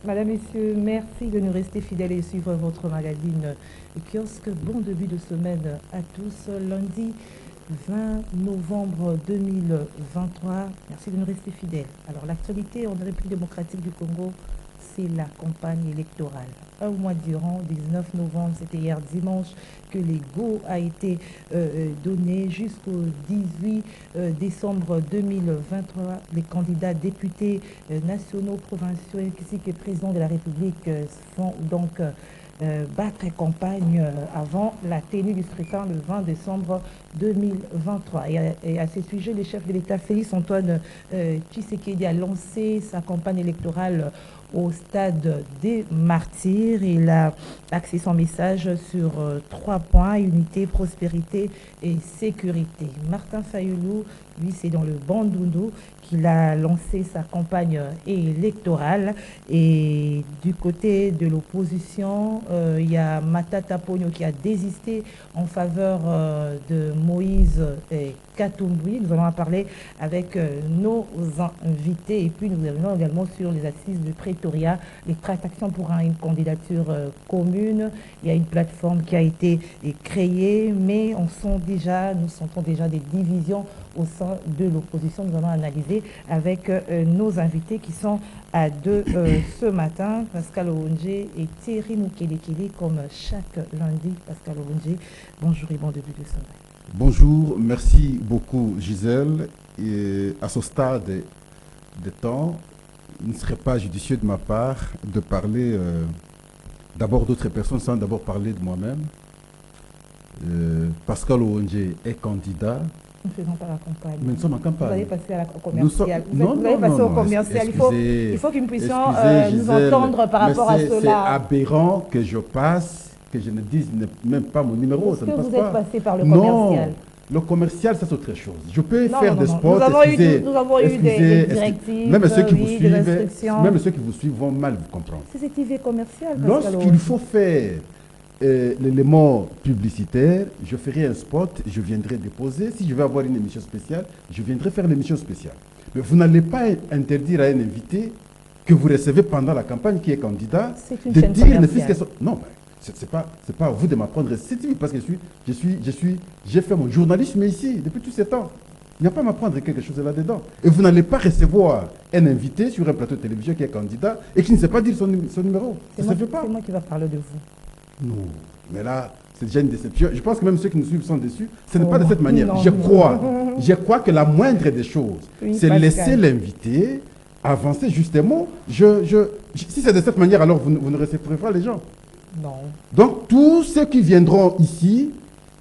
Madame, Messieurs, merci de nous rester fidèles et suivre votre magazine Kiosque. Bon début de semaine à tous. Lundi 20 novembre 2023. Merci de nous rester fidèles. Alors, l'actualité en République démocratique du Congo, c'est la campagne électorale. Un mois durant, 19 novembre, c'était hier dimanche que les go a été donné jusqu'au 18 décembre 2023. Les candidats députés nationaux, provinciaux ainsi que président de la République font donc battre campagne avant la tenue du scrutin le 20 décembre 2023. Et à ce sujet, le chef de l'État, Félix Antoine Tshisekedi, a lancé sa campagne électorale au stade des martyrs. Il a axé son message sur 3 points: unité, prospérité et sécurité. Martin Fayoulou, lui, c'est dans le Bandundu qu'il a lancé sa campagne électorale. Et du côté de l'opposition, il y a Matata Ponyo qui a désisté en faveur de Moïse Katumbi. Nous allons en parler avec nos invités. Et puis nous revenons également sur les assises de Pretoria, les tractations pour une candidature commune. Il y a une plateforme qui a été créée, mais nous sentons déjà des divisions au sein de l'opposition. Nous allons analyser avec nos invités qui sont à deux ce matin, Pascal Owonje et Thierry Mukelekele, comme chaque lundi. Pascal Owonje, bonjour et bon début de semaine. Bonjour, merci beaucoup Gisèle. Et à ce stade de temps, il ne serait pas judicieux de ma part de parler d'abord d'autres personnes sans d'abord parler de moi-même. Pascal Owonje est candidat. Nous ne faisons pas la campagne. Mais nous sommes en campagne. Vous allez passer à la commerciale. Vous allez passer au commercial. Il faut que nous puissions nous entendre par rapport à cela. C'est aberrant que je passe, que je ne dise même pas mon numéro. Est-ce que vous êtes passé par le commercial? Le commercial, ça c'est autre chose. Je peux faire des spots. Nous avons eu des directives, même ceux qui vous des suivent, restrictions. même ceux qui vous suivent vont mal vous comprendre. C'est activé commercial. Lorsqu'il faut faire l'élément publicitaire, je ferai un spot, je viendrai déposer. Si je veux avoir une émission spéciale, je viendrai faire l'émission spéciale. Mais vous n'allez pas interdire à un invité que vous recevez pendant la campagne qui est candidat de dire ne fût-ce que non. C'est pas à vous de m'apprendre cette parce que j'ai fait mon journalisme ici depuis tous ces temps. Il n'y a pas à m'apprendre quelque chose là-dedans. Et vous n'allez pas recevoir un invité sur un plateau de télévision qui est candidat et qui ne sait pas dire son numéro. Ça ne se fait pas. C'est moi qui va parler de vous. Non, mais là, c'est déjà une déception. Je pense que même ceux qui nous suivent sont déçus. Ce n'est pas de cette manière. Je crois que la moindre des choses, c'est laisser l'invité avancer justement. Si c'est de cette manière, alors vous ne recevrez pas les gens. Non. Donc, tous ceux qui viendront ici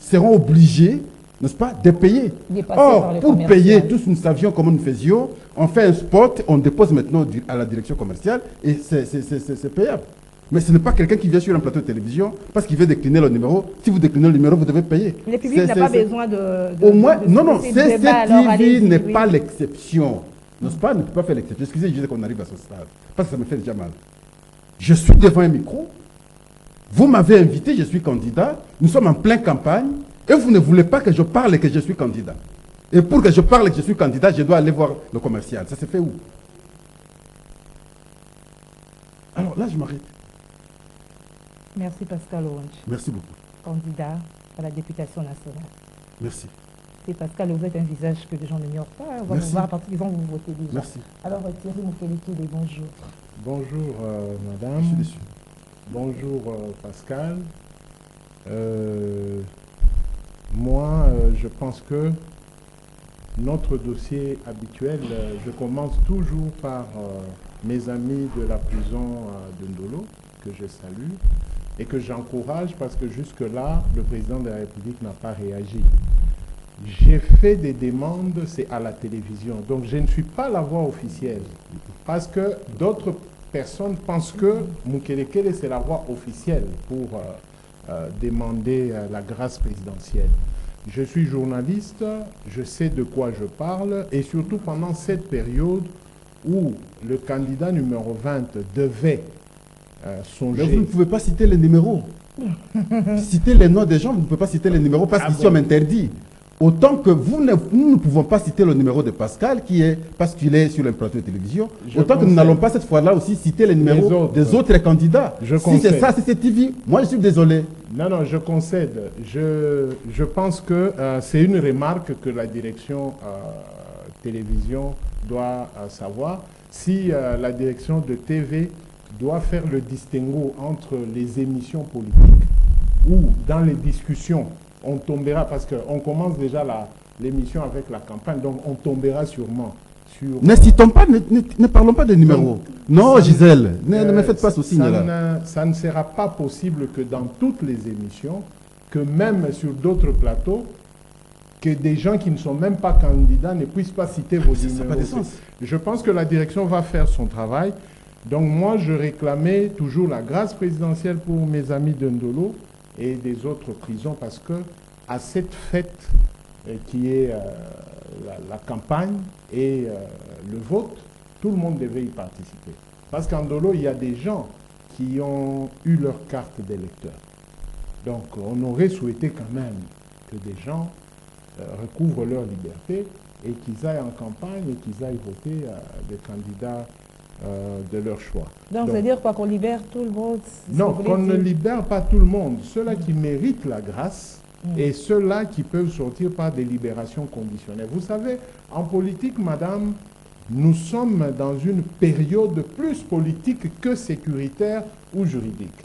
seront obligés, n'est-ce pas, de payer. Or, pour payer, tous nous savions comment nous faisions. On fait un spot, on dépose maintenant à la direction commerciale et c'est payable. Mais ce n'est pas quelqu'un qui vient sur un plateau de télévision parce qu'il veut décliner le numéro. Si vous déclinez le numéro, vous devez payer. Le public n'a pas besoin de... Au moins, non, CCTV n'est pas l'exception. N'est-ce pas, ne peut pas faire l'exception. Excusez, je disais qu'on arrive à ce stade. Parce que ça me fait déjà mal. Je suis devant un micro. Vous m'avez invité, je suis candidat. Nous sommes en pleine campagne. Et vous ne voulez pas que je parle et que je suis candidat. Et pour que je parle et que je suis candidat, je dois aller voir le commercial. Ça se fait où? Alors là, je m'arrête. Merci Pascal Owonje. Merci beaucoup. Candidat à la députation nationale. Merci. C'est Pascal, vous êtes un visage que les gens n'ignorent pas. On va vous voir à partir qu'ils vont vous voter déjà. Merci. Alors Thierry Mukelekele, bonjour. Bonjour madame. Je suis déçu. Bonjour Pascal. Moi, je pense que notre dossier habituel, je commence toujours par mes amis de la prison de Ndolo, que je salue, et que j'encourage parce que jusque-là, le président de la République n'a pas réagi. J'ai fait des demandes, c'est à la télévision, donc je ne suis pas la voix officielle, parce que d'autres personnes pensent que Mukelekele, c'est la voix officielle pour demander la grâce présidentielle. Je suis journaliste, je sais de quoi je parle, et surtout pendant cette période où le candidat numéro 20 devait songer... Mais vous ne pouvez pas citer les numéros. Citer les noms des gens, vous ne pouvez pas citer les numéros parce qu'ils sont interdits. autant que nous ne pouvons pas citer le numéro de Pascal parce qu'il est sur un plateau de télévision, autant que nous n'allons pas cette fois-là aussi citer les numéros des autres candidats. Si c'est ça, c'est TV, moi je suis désolé. Non, je concède. Je pense que c'est une remarque que la direction télévision doit savoir. Si la direction de TV doit faire le distinguo entre les émissions politiques ou dans les discussions, on tombera, parce qu'on commence déjà l'émission avec la campagne, donc on tombera sûrement sur... Ne citons pas, ne parlons pas des numéros. Non, Gisèle, ne me faites pas ce signe-là. Ça ne sera pas possible que dans toutes les émissions, que même sur d'autres plateaux, que des gens qui ne sont même pas candidats ne puissent pas citer vos numéros. Ça n'a pas de sens. Je pense que la direction va faire son travail. Donc moi, je réclamais toujours la grâce présidentielle pour mes amis de Ndolo et des autres prisons, parce que à cette fête qui est la campagne et le vote, tout le monde devait y participer. Parce qu'en Ndolo, il y a des gens qui ont eu leur carte d'électeur. Donc on aurait souhaité quand même que des gens recouvrent leur liberté et qu'ils aillent en campagne et qu'ils aillent voter des candidats de leur choix. Donc, c'est-à-dire quoi, qu'on libère tout le monde? Non, qu'on ne libère pas tout le monde. Ceux-là qui méritent la grâce et ceux-là qui peuvent sortir par des libérations conditionnelles. Vous savez, en politique, madame, nous sommes dans une période plus politique que sécuritaire ou juridique.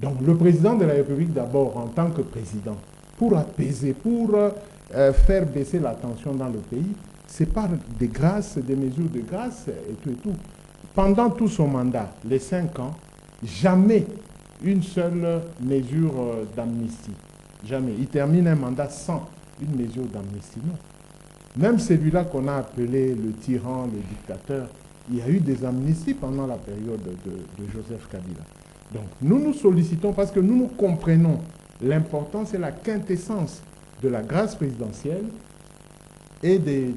Donc, le président de la République, d'abord, en tant que président, pour apaiser, pour faire baisser la tension dans le pays, c'est par des grâces, des mesures de grâce et tout et tout. Pendant tout son mandat, les 5 ans, jamais une seule mesure d'amnistie. Jamais. Il termine un mandat sans une mesure d'amnistie. Non. Même celui-là qu'on a appelé le tyran, le dictateur, il y a eu des amnisties pendant la période de Joseph Kabila. Donc nous nous sollicitons parce que nous comprenons l'importance et la quintessence de la grâce présidentielle et de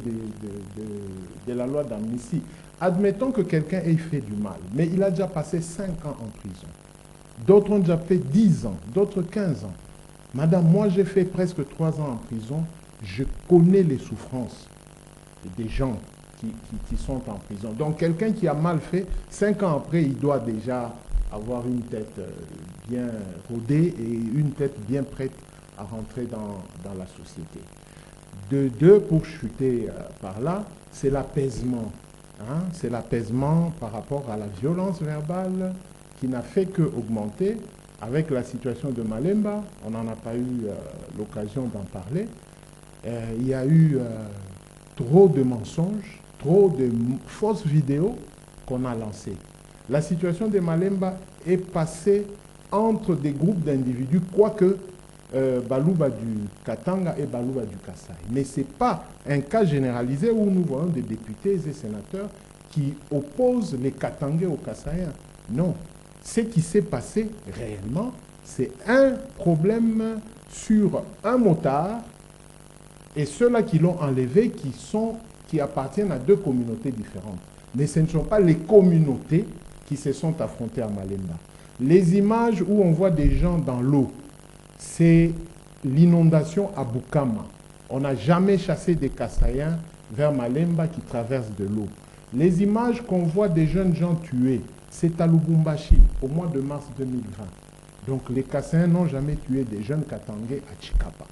la loi d'amnistie. Admettons que quelqu'un ait fait du mal, mais il a déjà passé 5 ans en prison. D'autres ont déjà fait 10 ans, d'autres 15 ans. Madame, moi j'ai fait presque 3 ans en prison. Je connais les souffrances des gens qui sont en prison. Donc quelqu'un qui a mal fait, 5 ans après, il doit déjà avoir une tête bien rodée et une tête bien prête à rentrer dans la société. Pour chuter par là, c'est l'apaisement. Hein? C'est l'apaisement par rapport à la violence verbale qui n'a fait qu'augmenter. Avec la situation de Malemba, on n'en a pas eu l'occasion d'en parler. Il y a eu trop de mensonges, trop de fausses vidéos qu'on a lancées. La situation de Malemba est passée entre des groupes d'individus, quoique Balouba du Katanga et Balouba du Kasaï. Mais ce n'est pas un cas généralisé où nous voyons des députés et sénateurs qui opposent les Katangais aux Kasaïens. Non. Ce qui s'est passé réellement, c'est un problème sur un motard et ceux-là qui l'ont enlevé qui appartiennent à 2 communautés différentes. Mais ce ne sont pas les communautés qui se sont affrontées à Malemba. Les images où on voit des gens dans l'eau, c'est l'inondation à Bukama. On n'a jamais chassé des Kasaïens vers Malemba qui traversent de l'eau. Les images qu'on voit des jeunes gens tués, c'est à Lubumbashi, au mois de mars 2020. Donc les Kasaïens n'ont jamais tué des jeunes Katangais à Chikapa.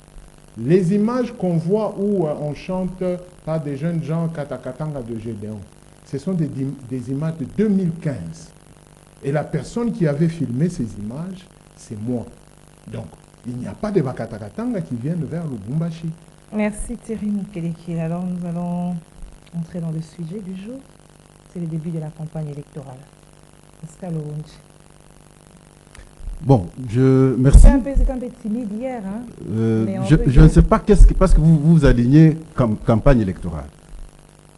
Les images qu'on voit où on chante par des jeunes gens Katakatanga de Gédéon, ce sont des images de 2015. Et la personne qui avait filmé ces images, c'est moi. Donc, il n'y a pas de Bakatakatanga qui viennent vers Lubumbashi. Merci Thierry Mukeleki. Alors nous allons entrer dans le sujet du jour. C'est le début de la campagne électorale. Pascal Owonji. Bon, merci. C'est un peu timide hier. Hein? Je ne sais pas parce que vous alignez campagne électorale.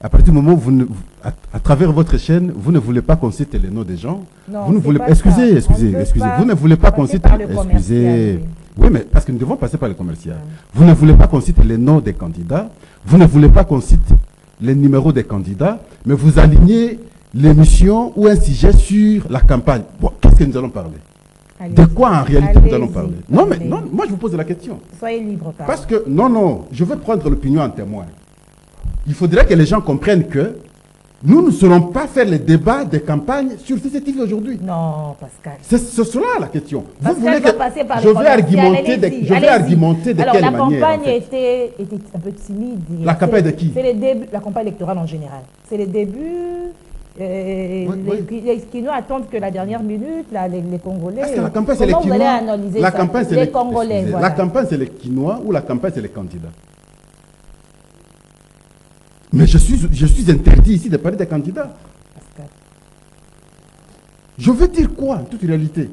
À partir du moment où à travers votre chaîne, vous ne voulez pas qu'on cite les noms des gens. Non, vous ne voulez pas. Excusez. Vous ne voulez pas qu'on cite. Excusez. Oui, mais parce que nous devons passer par le commercial. Vous ne voulez pas qu'on cite les noms des candidats. Vous ne voulez pas qu'on cite les numéros des candidats, mais vous alignez l'émission ou un sujet sur la campagne. Bon, qu'est-ce que nous allons parler? De quoi en réalité nous allons parler? Non, mais non, moi je vous pose la question. Soyez libre. Parce que, non, je veux prendre l'opinion en témoin. Il faudrait que les gens comprennent que nous ne serons pas faire les débats des campagnes sur CCTV aujourd'hui. Non, Pascal. C'est cela la question. Pascal, vous voulez que je vais argumenter de Alors, quelle la manière? campagne était un peu timide. La campagne de qui? C'est les débuts, la campagne électorale en général. C'est les débuts. Les Kinois attendent que la dernière minute, là, les Congolais. Est-ce que la campagne c'est les Kinois? Vous allez analyser la ça? campagne c'est les Congolais. Voilà. La campagne c'est les Kinois ou la campagne c'est les candidats? Mais je suis interdit ici de parler des candidats. Pascal. Je veux dire quoi en toute réalité?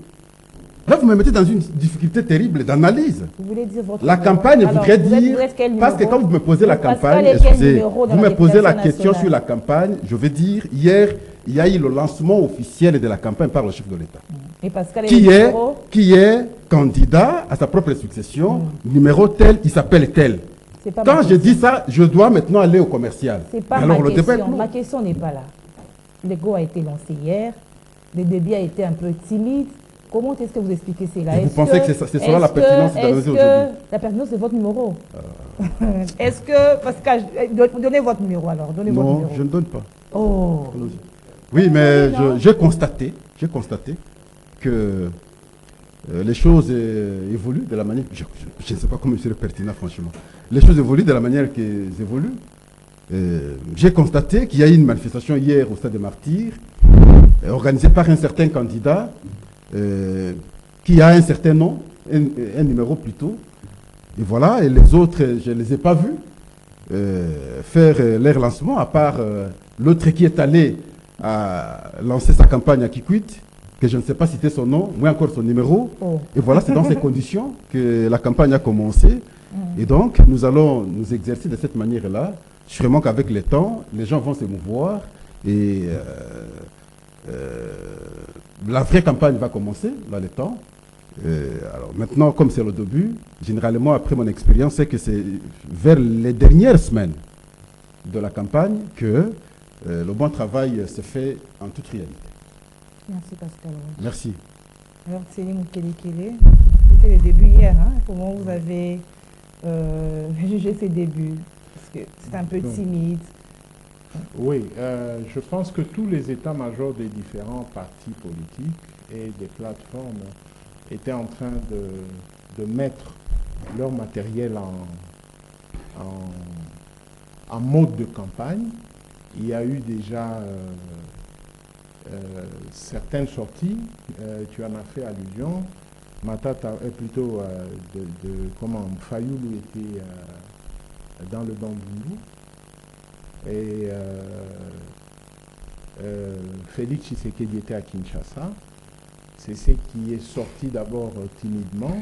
Là, vous me mettez dans une difficulté terrible d'analyse. Vous voulez dire votre La campagne voudrait dire... Parce que quand vous me posez la campagne, excusez, vous me posez la question sur la campagne, je veux dire, hier, il y a eu le lancement officiel de la campagne par le chef de l'État. Et Pascal qui est candidat à sa propre succession, numéro tel, il s'appelle tel. Quand je dis ça, je dois maintenant aller au commercial. C'est pas alors, ma question. Ma question n'est pas là. L'ego a été lancé hier. Le débit a été un peu timide. Comment est-ce que vous expliquez cela? Vous pensez que c'est cela la pertinence d'analyser aujourd'hui? La pertinence, c'est votre numéro. Est-ce que... Pascal, donnez votre numéro alors. Donnez votre numéro. Non, je ne donne pas. Oh. Oui, mais j'ai constaté que les choses évoluent de la manière... Je ne sais pas comment c'est pertinent, franchement. Les choses évoluent de la manière qu'elles évoluent. J'ai constaté qu'il y a eu une manifestation hier au Stade des Martyrs, organisée par un certain candidat, qui a un certain nom, un numéro plutôt. Et voilà, et les autres, je ne les ai pas vus faire leur lancement, à part l'autre qui est allé lancer sa campagne à Kikwit, que je ne sais pas citer son nom, moins encore son numéro. Oh. Et voilà, c'est dans ces conditions que la campagne a commencé. Et donc, nous allons nous exercer de cette manière-là. Sûrement qu'avec le temps, les gens vont s'émouvoir et la vraie campagne va commencer dans le temps. Alors maintenant, comme c'est le début, généralement, après mon expérience, c'est que c'est vers les dernières semaines de la campagne que le bon travail se fait en toute réalité. Merci Pascal. Merci. Alors, Tseli Mukelekele, c'était le début hier. Hein? Comment vous avez jugé ces débuts? Parce que c'est un peu timide. Oui, je pense que tous les états-majors des différents partis politiques et des plateformes étaient en train de mettre leur matériel en mode de campagne. Il y a eu déjà certaines sorties, tu en as fait allusion. Matata, plutôt comment Fayoulou était dans le Bandundu. Et Félix Tshisekedi était à Kinshasa. C'est ce qui est sorti d'abord timidement.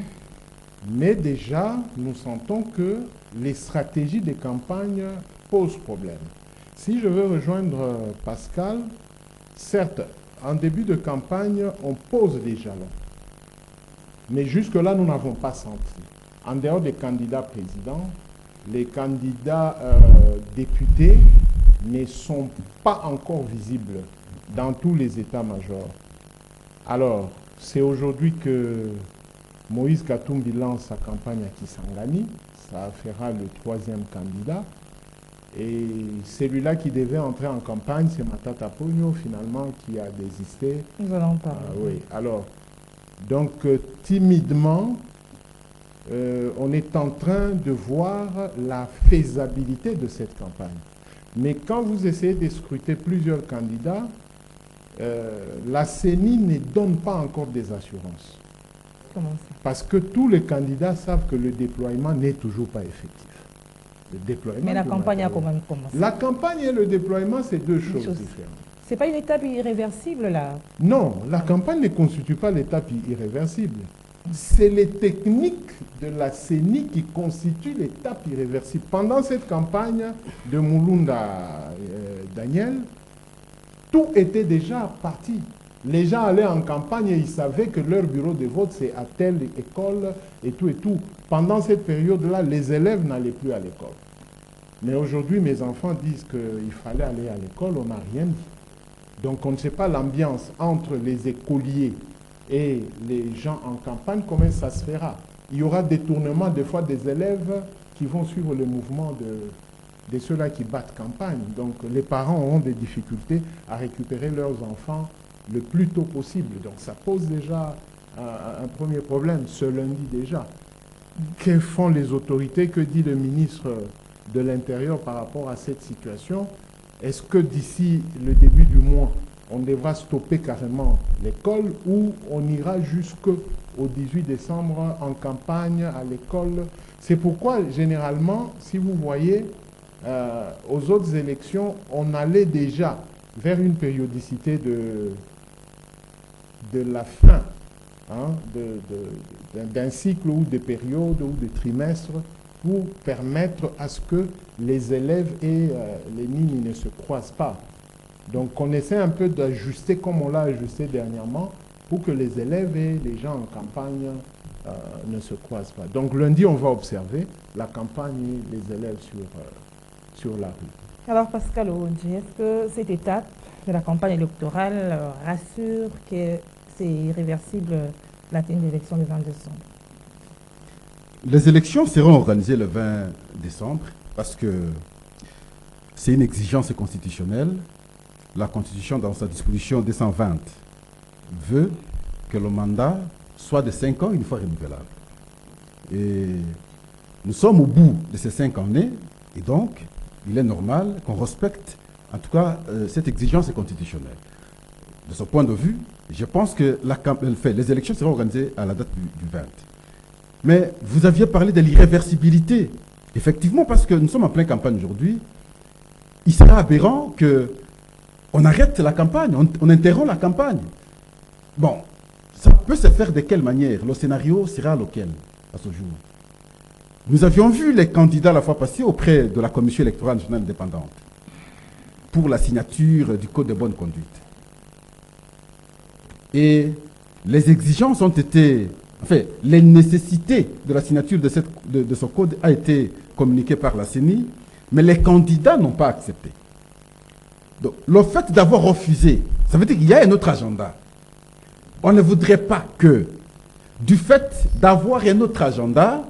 Mais déjà, nous sentons que les stratégies de campagne posent problème. Si je veux rejoindre Pascal, certes, en début de campagne, on pose des jalons. Mais jusque-là, nous n'avons pas senti. En dehors des candidats présidents, les candidats députés ne sont pas encore visibles dans tous les états-majors. Alors, c'est aujourd'hui que Moïse Katumbi lance sa campagne à Kisangani. Ça fera le 3e candidat. Et celui-là qui devait entrer en campagne, c'est Matata Ponyo, finalement, qui a désisté. Nous allons parler. Oui, alors, donc, timidement, on est en train de voir la faisabilité de cette campagne. Mais quand vous essayez de scruter plusieurs candidats, la CENI ne donne pas encore des assurances. Comment ça? Parce que tous les candidats savent que le déploiement n'est toujours pas effectif. Le déploiement. Mais la campagne a quand même commencé. La campagne et le déploiement, c'est deux choses différentes. Ce n'est pas une étape irréversible, là? Non, la campagne ne constitue pas l'étape irréversible. C'est les techniques de la CENI qui constituent l'étape irréversible. Pendant cette campagne de Mulunda Daniel, tout était déjà parti. Les gens allaient en campagne et ils savaient que leur bureau de vote, c'est à telle école et tout et tout. Pendant cette période-là, les élèves n'allaient plus à l'école. Mais aujourd'hui, mes enfants disent qu'il fallait aller à l'école, on n'a rien dit. Donc on ne sait pas l'ambiance entre les écoliers et les gens en campagne, comment ça se fera? Il y aura détournement des fois des élèves qui vont suivre le mouvement de ceux-là qui battent campagne. Donc les parents auront des difficultés à récupérer leurs enfants le plus tôt possible. Donc ça pose déjà un premier problème, ce lundi déjà. Que font les autorités? Que dit le ministre de l'Intérieur par rapport à cette situation? Est-ce que d'ici le début du mois, on devra stopper carrément l'école ou on ira jusqu'au 18 décembre en campagne à l'école? C'est pourquoi, généralement, si vous voyez, aux autres élections, on allait déjà vers une périodicité de la fin d'un cycle ou de périodes ou de trimestres pour permettre à ce que les élèves et les lignes ne se croisent pas. Donc on essaie un peu d'ajuster comme on l'a ajusté dernièrement pour que les élèves et les gens en campagne ne se croisent pas. Donc lundi, on va observer la campagne et les élèves sur la rue. Alors Pascal Oudji, est-ce que cette étape de la campagne électorale rassure que c'est irréversible la tenue de l'élection le 20 décembre? Les élections seront organisées le 20 décembre parce que c'est une exigence constitutionnelle. La Constitution, dans sa disposition 220, veut que le mandat soit de 5 ans une fois renouvelable. Et nous sommes au bout de ces 5 années, et donc il est normal qu'on respecte en tout cas cette exigence constitutionnelle. De ce point de vue, je pense que les élections seront organisées à la date du 20. Mais vous aviez parlé de l'irréversibilité. Effectivement, parce que nous sommes en pleine campagne aujourd'hui, il sera aberrant qu'on arrête la campagne, on interrompt la campagne. Bon, ça peut se faire de quelle manière? Le scénario sera lequel à ce jour? Nous avions vu les candidats la fois passée auprès de la Commission électorale nationale indépendante pour la signature du Code de bonne conduite. Et les exigences ont été... Enfin, les nécessités de la signature de ce code a été communiquée par la CENI, mais les candidats n'ont pas accepté. Donc, le fait d'avoir refusé, ça veut dire qu'il y a un autre agenda. On ne voudrait pas que, du fait d'avoir un autre agenda,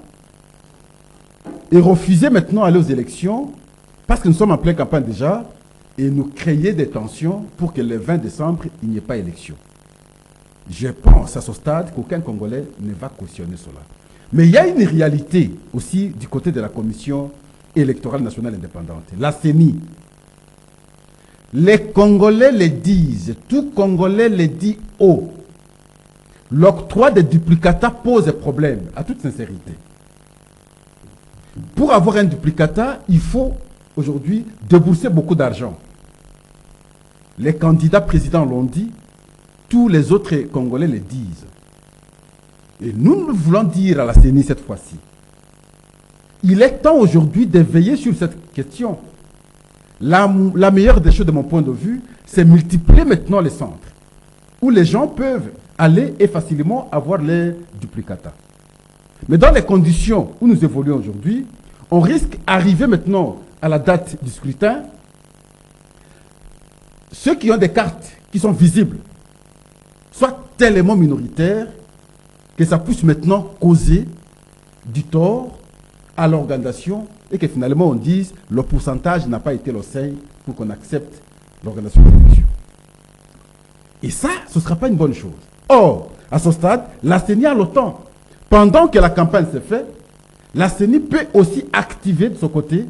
et refuser maintenant d'aller aux élections, parce que nous sommes en pleine campagne déjà, et nous créer des tensions pour que le 20 décembre, il n'y ait pas élection. Je pense à ce stade qu'aucun Congolais ne va cautionner cela. Mais il y a une réalité aussi du côté de la Commission électorale nationale indépendante, la CENI. Les Congolais le disent, tout Congolais le dit haut. L'octroi des duplicata pose problème, à toute sincérité. Pour avoir un duplicata, il faut aujourd'hui débourser beaucoup d'argent. Les candidats présidents l'ont dit, tous les autres Congolais le disent. Et nous voulons dire à la CENI cette fois-ci, il est temps aujourd'hui de veiller sur cette question. La meilleure des choses de mon point de vue, c'est multiplier maintenant les centres où les gens peuvent aller et facilement avoir les duplicata. Mais dans les conditions où nous évoluons aujourd'hui, on risque d'arriver maintenant à la date du scrutin. Ceux qui ont des cartes qui sont visibles, soit tellement minoritaires que ça puisse maintenant causer du tort à l'organisation et que finalement on dise le pourcentage n'a pas été le seuil pour qu'on accepte l'organisation de l'élection. Et ça, ce ne sera pas une bonne chose. Or, à ce stade, la CENI a le temps. Pendant que la campagne se fait, la CENI peut aussi activer de son côté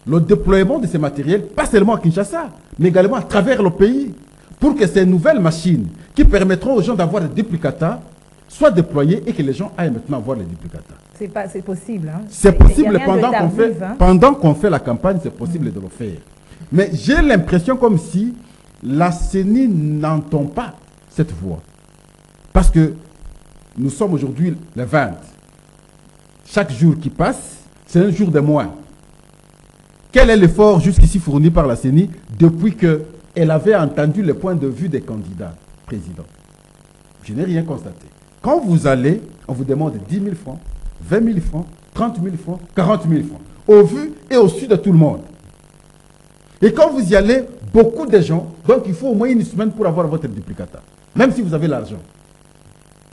le déploiement de ces matériels, pas seulement à Kinshasa, mais également à travers le pays, pour que ces nouvelles machines qui permettront aux gens d'avoir des duplicata soient déployées et que les gens aillent maintenant avoir les duplicata. C'est possible. Hein. C'est possible pendant qu'on fait la campagne, c'est possible de le faire. Mais j'ai l'impression comme si la CENI n'entend pas cette voix. Parce que nous sommes aujourd'hui le 20. Chaque jour qui passe, c'est un jour de moins. Quel est l'effort jusqu'ici fourni par la CENI depuis qu'elle avait entendu le point de vue des candidats présidents? Je n'ai rien constaté. Quand vous allez, on vous demande 10 000 francs, 20 000 francs, 30 000 francs, 40 000 francs, au vu et au su de tout le monde. Et quand vous y allez, beaucoup de gens, donc il faut au moins une semaine pour avoir votre duplicata, même si vous avez l'argent.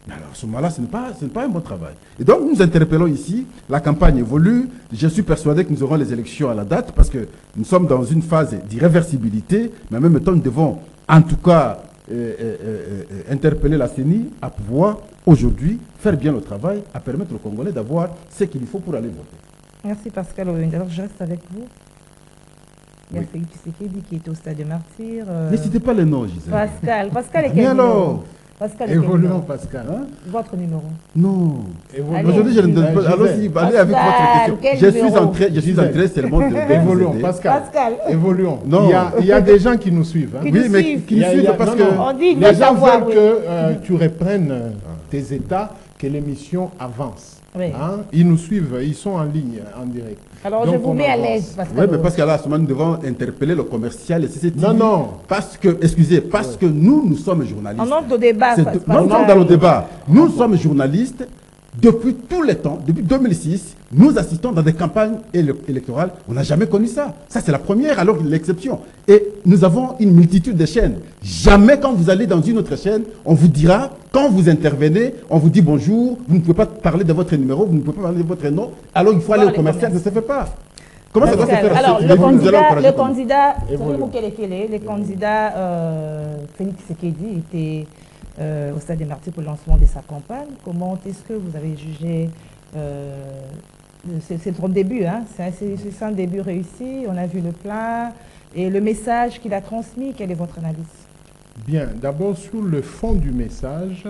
Mais alors, à ce moment-là, ce n'est pas un bon travail. Et donc, nous interpellons ici, la campagne évolue. Je suis persuadé que nous aurons les élections à la date parce que nous sommes dans une phase d'irréversibilité, mais en même temps, nous devons, en tout cas, interpeller la CENI à pouvoir, aujourd'hui, faire bien le travail, à permettre aux Congolais d'avoir ce qu'il faut pour aller voter. Merci Pascal. Alors, je reste avec vous. Il y a Félix Tshisekedi qui est au stade de martyr. N'hésitez pas les noms, Gisèle. Pascal est quel numéro? Évoluons, Pascal. Hein? Votre numéro? Non. Aujourd'hui, je ne donne pas. Allons-y, allez avec votre question. Je suis en train seulement de. Évoluons, Pascal. Évoluons. Non. Il y a des gens qui nous suivent. Hein. Oui, mais qui nous suivent parce que. On dit, les gens veulent que tu reprennes tes états, que l'émission avance. Oui. Hein? Ils nous suivent, ils sont en ligne, en direct. Alors, donc, je vous mets à l'aise, Pascal. Oui, mais parce qu'à là, ce moment, nous devons interpeller le commercial et CCTV. Non. Parce que, excusez, parce que nous sommes journalistes. On entre au débat. Nous sommes dans le débat. Nous sommes journalistes. Depuis tous les temps, depuis 2006, nous assistons dans des campagnes électorales. On n'a jamais connu ça. Ça, c'est la première, alors l'exception. Et nous avons une multitude de chaînes. Jamais quand vous allez dans une autre chaîne, on vous dira, quand vous intervenez, on vous dit bonjour, vous ne pouvez pas parler de votre numéro, vous ne pouvez pas parler de votre nom. Alors il faut aller au commercial, ça ne se fait pas. Comment ça doit se faire? Alors, le candidat, savez-vous quel est le candidat Félix Tshisekedi était au stade des martyrs pour le lancement de sa campagne. Comment est-ce que vous avez jugé c'est son début, hein? C'est un début réussi, on a vu le plan et le message qu'il a transmis. Quelle est votre analyse? Bien, d'abord sur le fond du message,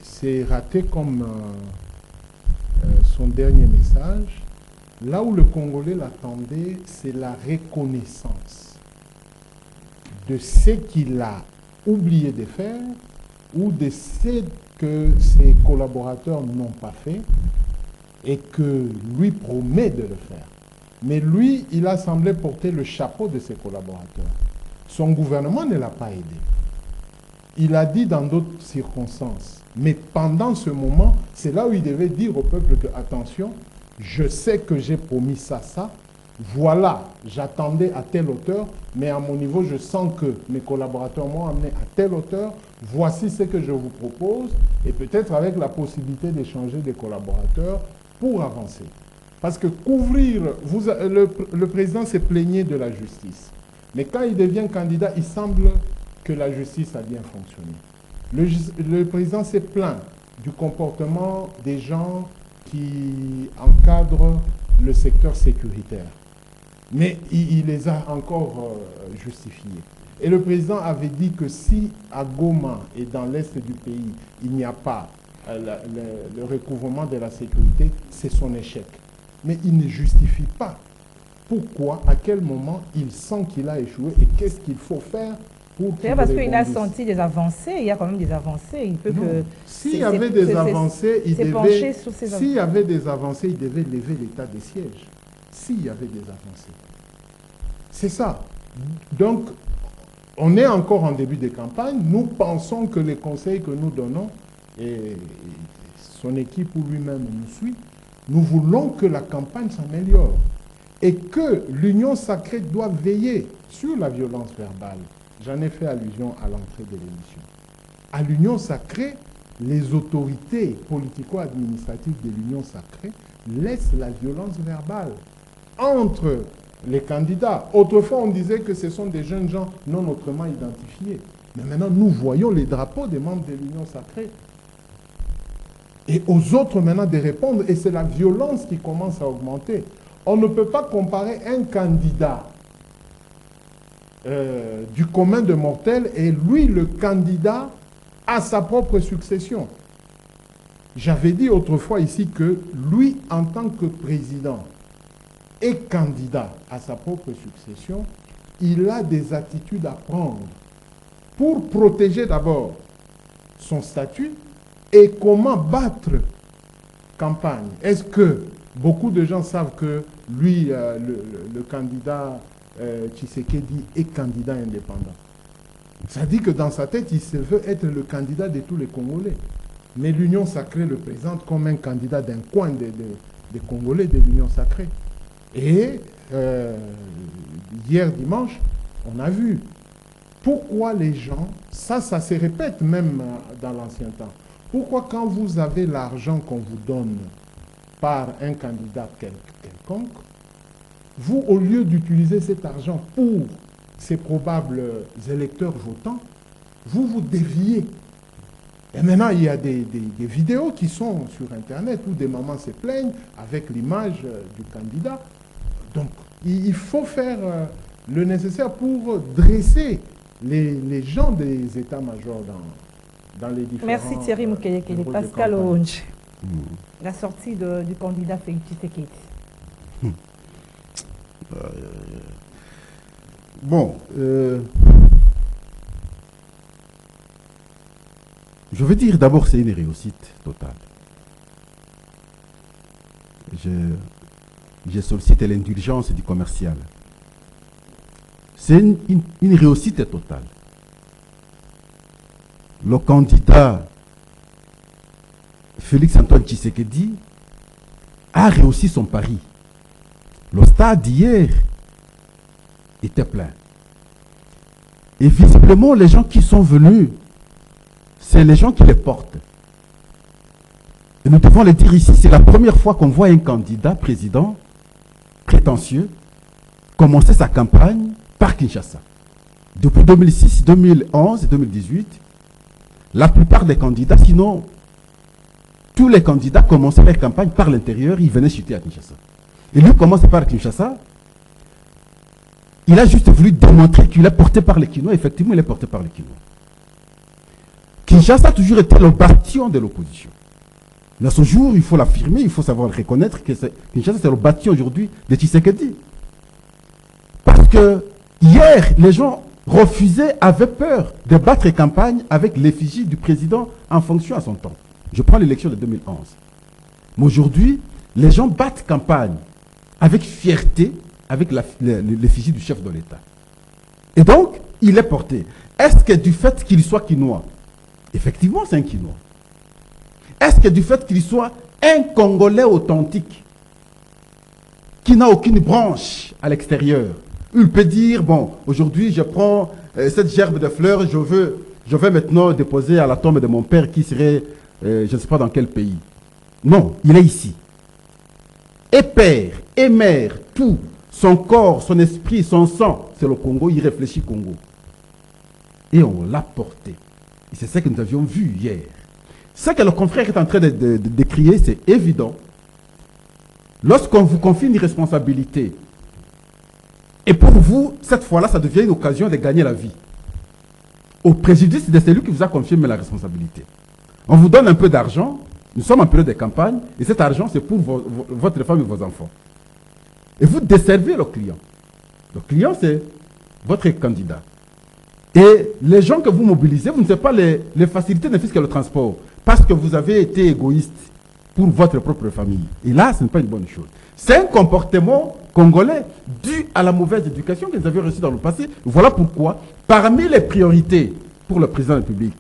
c'est raté comme son dernier message. Là où le Congolais l'attendait, c'est la reconnaissance de ce qu'il a oublié de faire ou de ce que ses collaborateurs n'ont pas fait et que lui promet de le faire. Mais lui, il a semblé porter le chapeau de ses collaborateurs. Son gouvernement ne l'a pas aidé. Il a dit dans d'autres circonstances. Mais pendant ce moment, c'est là où il devait dire au peuple que, attention, je sais que j'ai promis ça, voilà, j'attendais à telle hauteur, mais à mon niveau, je sens que mes collaborateurs m'ont amené à telle hauteur. Voici ce que je vous propose, et peut-être avec la possibilité d'échanger des collaborateurs pour avancer. Parce que couvrir, le président s'est plaigné de la justice. Mais quand il devient candidat, il semble que la justice a bien fonctionné. Le président s'est plaint du comportement des gens qui encadrent le secteur sécuritaire. Mais il les a encore justifiés. Et le président avait dit que si à Goma et dans l'est du pays, il n'y a pas le recouvrement de la sécurité, c'est son échec. Mais il ne justifie pas pourquoi, à quel moment il sent qu'il a échoué et qu'est-ce qu'il faut faire pour qu'il parce qu'il a senti des avancées, il y a quand même des avancées. Il peut que s'il y avait des avancées, il devait s'il y avait des avancées, il devait lever l'état des sièges. S'il y avait des avancées. C'est ça. Donc, on est encore en début de campagne. Nous pensons que les conseils que nous donnons, et son équipe ou lui-même nous suit, nous voulons que la campagne s'améliore. Et que l'Union sacrée doit veiller sur la violence verbale. J'en ai fait allusion à l'entrée de l'émission. À l'Union sacrée, les autorités politico-administratives de l'Union sacrée laissent la violence verbale entre les candidats. Autrefois, on disait que ce sont des jeunes gens non autrement identifiés. Mais maintenant, nous voyons les drapeaux des membres de l'Union sacrée. Et aux autres maintenant de répondre. Et c'est la violence qui commence à augmenter. On ne peut pas comparer un candidat du commun de mortels et lui, le candidat, à sa propre succession. J'avais dit autrefois ici que lui, en tant que président et candidat à sa propre succession, il a des attitudes à prendre pour protéger d'abord son statut et comment battre campagne. Est-ce que beaucoup de gens savent que lui, le candidat Tshisekedi, est candidat indépendant? Ça dit que dans sa tête, il se veut être le candidat de tous les Congolais. Mais l'Union sacrée le présente comme un candidat d'un coin des Congolais de l'Union sacrée. Et hier dimanche, on a vu pourquoi les gens, ça se répète même dans l'ancien temps, pourquoi quand vous avez l'argent qu'on vous donne par un candidat quelconque, vous, au lieu d'utiliser cet argent pour ces probables électeurs votants, vous vous déviez. Et maintenant, il y a des vidéos qui sont sur Internet où des mamans se plaignent avec l'image du candidat. Donc, il faut faire le nécessaire pour dresser les gens des états-majors dans les différents... Merci Thierry Moukelekele. Pascal Oronge, la sortie du candidat Félix Tshisekedi. Bon, je veux dire d'abord c'est une réussite totale. Je sollicite l'indulgence du commercial. C'est une réussite totale. Le candidat Félix Antoine Tshisekedi a réussi son pari. Le stade d'hier était plein. Et visiblement, les gens qui sont venus, c'est les gens qui les portent. Et nous devons le dire ici, c'est la première fois qu'on voit un candidat président prétentieux commencer sa campagne par Kinshasa. Depuis 2006, 2011 et 2018, la plupart des candidats, sinon tous les candidats commençaient leur campagne par l'intérieur, ils venaient chuter à Kinshasa. Et lui commence par Kinshasa. Il a juste voulu démontrer qu'il est porté par les Kinois. Effectivement, il est porté par les Kinois. Kinshasa a toujours été le bastion de l'opposition. Mais à ce jour, il faut l'affirmer, il faut savoir le reconnaître que Kinshasa, c'est le bastion aujourd'hui de Tshisekedi. Parce que hier, les gens refusaient, avaient peur de battre campagne avec l'effigie du président en fonction à son temps. Je prends l'élection de 2011. Mais aujourd'hui, les gens battent campagne avec fierté, avec l'effigie du chef de l'État. Et donc, il est porté. Est-ce que du fait qu'il soit quinois, effectivement c'est un quinois. Est-ce que du fait qu'il soit un Congolais authentique, qui n'a aucune branche à l'extérieur, il peut dire, bon, aujourd'hui je prends cette gerbe de fleurs, je vais maintenant déposer à la tombe de mon père qui serait, je ne sais pas dans quel pays. Non, il est ici. Et père, et mère, tout, son corps, son esprit, son sang, c'est le Congo, il réfléchit Congo. Et on l'a porté. Et c'est ce que nous avions vu hier. Ce que le confrère est en train de décrier, c'est évident. Lorsqu'on vous confie une responsabilité, et pour vous, cette fois-là, ça devient une occasion de gagner la vie. Au préjudice de celui qui vous a confié la responsabilité. On vous donne un peu d'argent, nous sommes en période de campagne, et cet argent, c'est pour votre femme et vos enfants. Et vous desservez le client. Le client, c'est votre candidat. Et les gens que vous mobilisez, vous ne savez pas les facilités ne fût-ce que le transport. Parce que vous avez été égoïste pour votre propre famille. Et là, ce n'est pas une bonne chose. C'est un comportement congolais dû à la mauvaise éducation que nous avions reçue dans le passé. Voilà pourquoi, parmi les priorités pour le président de la République,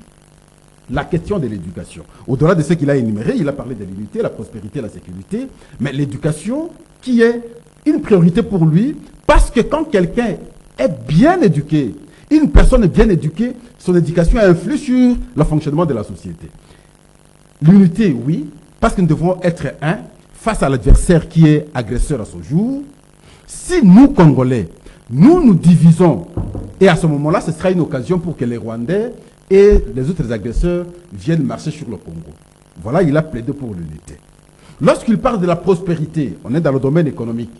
la question de l'éducation. Au-delà de ce qu'il a énuméré, il a parlé de l'unité, la prospérité, la sécurité, mais l'éducation qui est une priorité pour lui, parce que quand quelqu'un est bien éduqué, une personne bien éduquée, son éducation influe sur le fonctionnement de la société. L'unité, oui, parce que nous devons être un face à l'adversaire qui est agresseur à ce jour. Si nous, Congolais, nous divisons, et à ce moment-là, ce sera une occasion pour que les Rwandais et les autres agresseurs viennent marcher sur le Congo. Voilà, il a plaidé pour l'unité. Lorsqu'il parle de la prospérité, on est dans le domaine économique.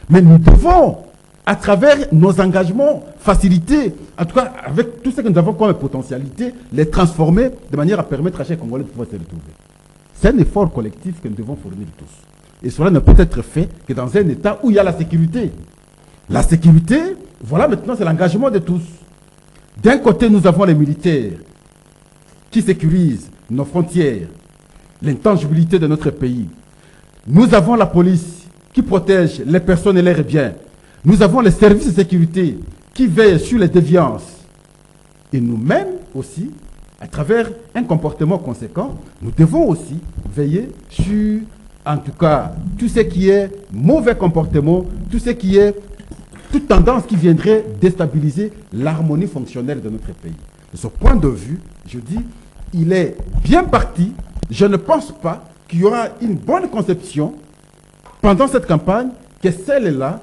Mais nous devons, à travers nos engagements, faciliter, en tout cas avec tout ce que nous avons comme potentialité, les transformer de manière à permettre à chaque Congolais de pouvoir se retrouver. C'est un effort collectif que nous devons fournir tous. Et cela ne peut être fait que dans un État où il y a la sécurité. La sécurité, voilà maintenant, c'est l'engagement de tous. D'un côté, nous avons les militaires qui sécurisent nos frontières, l'intangibilité de notre pays. Nous avons la police qui protège les personnes et leurs biens. Nous avons les services de sécurité qui veillent sur les déviances. Et nous-mêmes aussi, à travers un comportement conséquent, nous devons aussi veiller sur, en tout cas, tout ce qui est mauvais comportement, tout ce qui est toute tendance qui viendrait déstabiliser l'harmonie fonctionnelle de notre pays. De ce point de vue, je dis, il est bien parti. Je ne pense pas qu'il y aura une bonne conception pendant cette campagne que celle-là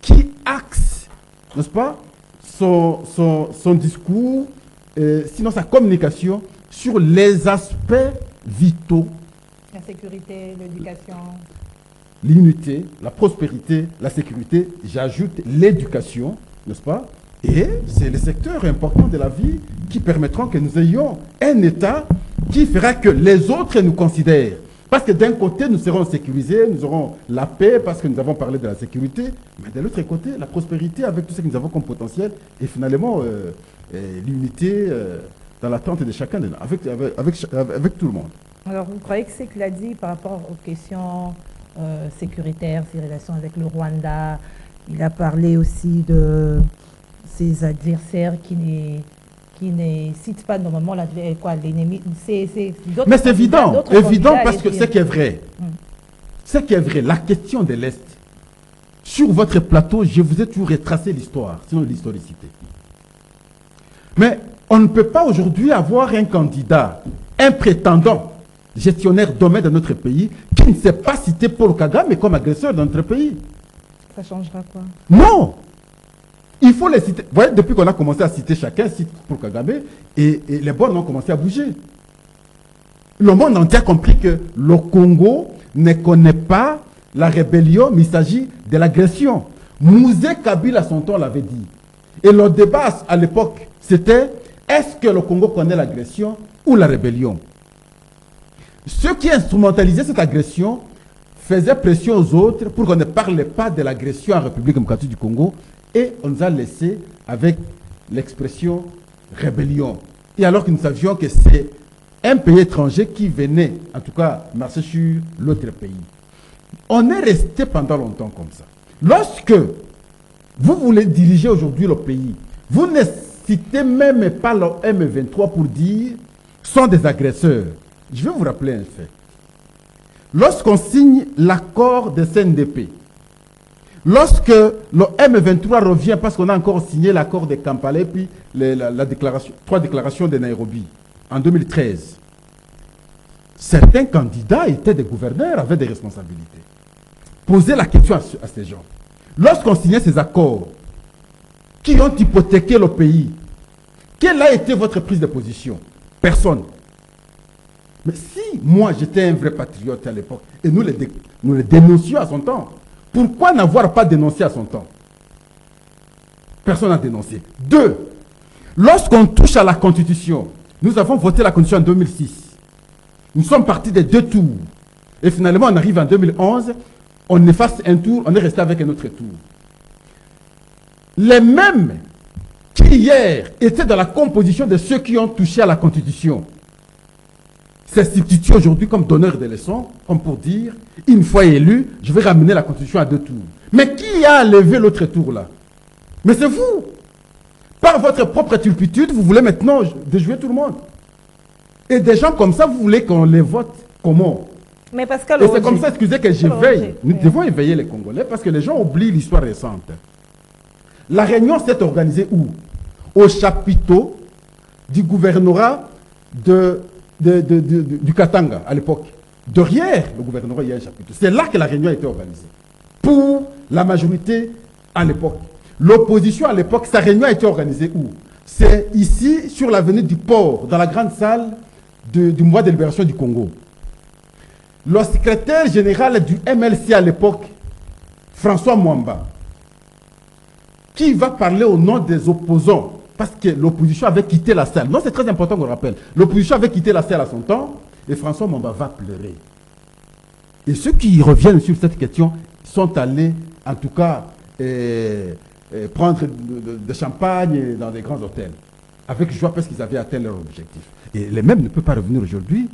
qui axe, n'est-ce pas, son discours, sinon sa communication, sur les aspects vitaux. La sécurité, l'éducation. L'unité, la prospérité, la sécurité, j'ajoute l'éducation, n'est-ce pas? Et c'est les secteurs importants de la vie qui permettront que nous ayons un État qui fera que les autres nous considèrent. Parce que d'un côté, nous serons sécurisés, nous aurons la paix parce que nous avons parlé de la sécurité, mais de l'autre côté, la prospérité avec tout ce que nous avons comme potentiel et finalement l'unité dans l'attente de chacun de nous, avec tout le monde. Alors, vous croyez que c'est qu'il a dit par rapport aux questions sécuritaires, ses relations avec le Rwanda, il a parlé aussi de ses adversaires qui ne citent pas normalement l'ennemi. Mais c'est évident parce que ce qui est vrai, ce qui est vrai, la question de l'Est, sur votre plateau, je vous ai toujours retracé l'histoire, sinon l'historicité. Mais on ne peut pas aujourd'hui avoir un candidat, un prétendant, gestionnaire domaine de notre pays, qui ne sait pas citer Paul Kagame comme agresseur de notre pays. Ça changera quoi? Non! Il faut les citer. Vous voyez, depuis qu'on a commencé à citer chacun, cite Paul Kagame, et les bornes ont commencé à bouger. Le monde entier a compris que le Congo ne connaît pas la rébellion, mais il s'agit de l'agression. Mouzé Kabila, à son temps, l'avait dit. Et le débat à l'époque, c'était est-ce que le Congo connaît l'agression ou la rébellion? Ceux qui instrumentalisaient cette agression faisaient pression aux autres pour qu'on ne parle pas de l'agression en République démocratique du Congo et on nous a laissé avec l'expression rébellion. Et alors que nous savions que c'est un pays étranger qui venait, en tout cas, marcher sur l'autre pays. On est resté pendant longtemps comme ça. Lorsque vous voulez diriger aujourd'hui le pays, vous ne citez même pas le M23 pour dire sont des agresseurs. Je vais vous rappeler un fait. Lorsqu'on signe l'accord de CNDP, lorsque le M23 revient, parce qu'on a encore signé l'accord de Kampala, puis trois déclarations de Nairobi, en 2013, certains candidats étaient des gouverneurs, avaient des responsabilités. Posez la question à ces gens. Lorsqu'on signait ces accords, qui ont hypothéqué le pays, quelle a été votre prise de position? Personne. Mais si moi j'étais un vrai patriote à l'époque, et nous les dénoncions à son temps, pourquoi n'avoir pas dénoncé à son temps? Personne n'a dénoncé. Deux, lorsqu'on touche à la Constitution, nous avons voté la Constitution en 2006. Nous sommes partis des 2 tours. Et finalement, on arrive en 2011, on efface un tour, on est resté avec un autre tour. Les mêmes qui hier étaient dans la composition de ceux qui ont touché à la Constitution se substituent aujourd'hui comme donneurs de leçons, comme pour dire, une fois élu, je vais ramener la Constitution à 2 tours. Mais qui a levé l'autre tour là? Mais c'est vous. Par votre propre turpitude, vous voulez maintenant déjouer tout le monde. Et des gens comme ça, vous voulez qu'on les vote comment? Mais parce que et c'est comme ça, excusez que j'éveille. Nous devons éveiller les Congolais parce que les gens oublient l'histoire récente. La réunion s'est organisée où? Au chapiteau du gouvernorat du Katanga à l'époque. Derrière le gouvernorat, il y a un chapiteau. C'est là que la réunion a été organisée. Pour la majorité à l'époque. L'opposition à l'époque, sa réunion a été organisée où? C'est ici, sur l'avenue du port, dans la grande salle du mois de libération du Congo. Le secrétaire général du MLC à l'époque, François Mwamba, qui va parler au nom des opposants, parce que l'opposition avait quitté la salle. Non, c'est très important qu'on le rappelle. L'opposition avait quitté la salle à son temps, et François Mwamba va pleurer. Et ceux qui reviennent sur cette question sont allés, en tout cas, prendre de champagne dans des grands hôtels, avec joie parce qu'ils avaient atteint leur objectif. Et les mêmes ne peuvent pas revenir aujourd'hui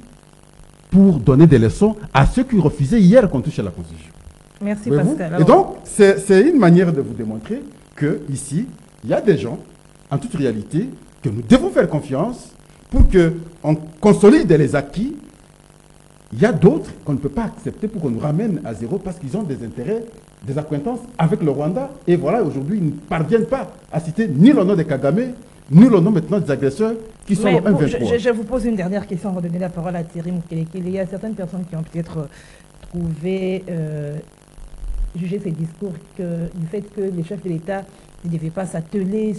pour donner des leçons à ceux qui refusaient hier qu'on touche à la Constitution. Merci Pascal. Et donc, c'est une manière de vous démontrer qu'ici, il y a des gens, en toute réalité, que nous devons faire confiance pour qu'on consolide les acquis. Il y a d'autres qu'on ne peut pas accepter pour qu'on nous ramène à zéro parce qu'ils ont des intérêts des accointances avec le Rwanda. Et voilà, aujourd'hui, ils ne parviennent pas à citer ni le nom de Kagame, ni le nom maintenant des agresseurs qui sont en M23. Je vous pose une dernière question avant de donner la parole à Thierry Mukeleke. Il y a certaines personnes qui ont peut-être trouvé, jugé ces discours du fait que les chefs de l'État ne devaient pas s'atteler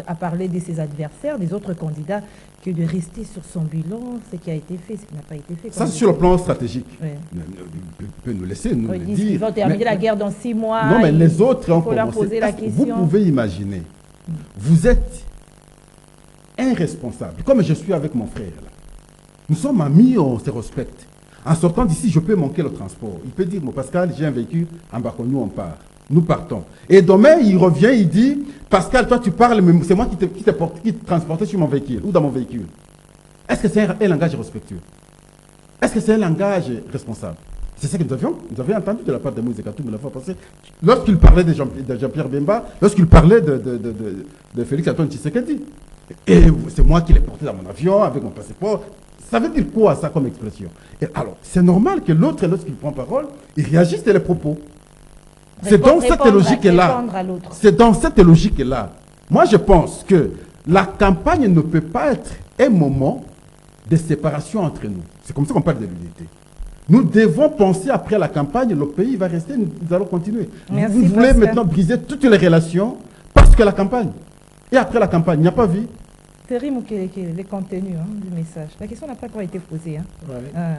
à parler de ses adversaires, des autres candidats, que de rester sur son bilan, ce qui a été fait, ce qui n'a pas été fait. Ça, c'est sur le plan stratégique. Oui. Il peut nous laisser nous le dire. Ils vont terminer la guerre dans 6 mois. Non, mais les autres ont commencé. Poser la question. Vous pouvez imaginer, vous êtes irresponsable, comme je suis avec mon frère. Là. Nous sommes amis, on se respecte. En sortant d'ici, je peux manquer le transport. Il peut dire, moi, Pascal, j'ai un véhicule, embarquons-nous, on part. Nous partons. Et demain, il revient, il dit, Pascal, toi tu parles, mais c'est moi qui te transportais sur mon véhicule ou dans mon véhicule. Est-ce que c'est un langage respectueux? Est-ce que c'est un langage responsable? C'est ce que nous avions entendu de la part de Moïse Katumbi la fois passée. Lorsqu'il parlait de Jean-Pierre Bemba, lorsqu'il parlait de Félix Antoine Tshisekedi. Et c'est moi qui l'ai porté dans mon avion avec mon passeport. Ça veut dire quoi ça comme expression? Et alors, c'est normal que l'autre, lorsqu'il prend parole, il réagisse de les propos. C'est dans cette logique-là. C'est dans cette logique-là. Moi, je pense que la campagne ne peut pas être un moment de séparation entre nous. C'est comme ça qu'on parle de l'unité. Nous devons penser après la campagne, le pays va rester, nous allons continuer. Merci, vous voulez maintenant briser toutes les relations parce que la campagne. Et après la campagne, il n'y a pas vie. Thierry Mukeleke, les contenus du message. La question n'a pas encore été posée.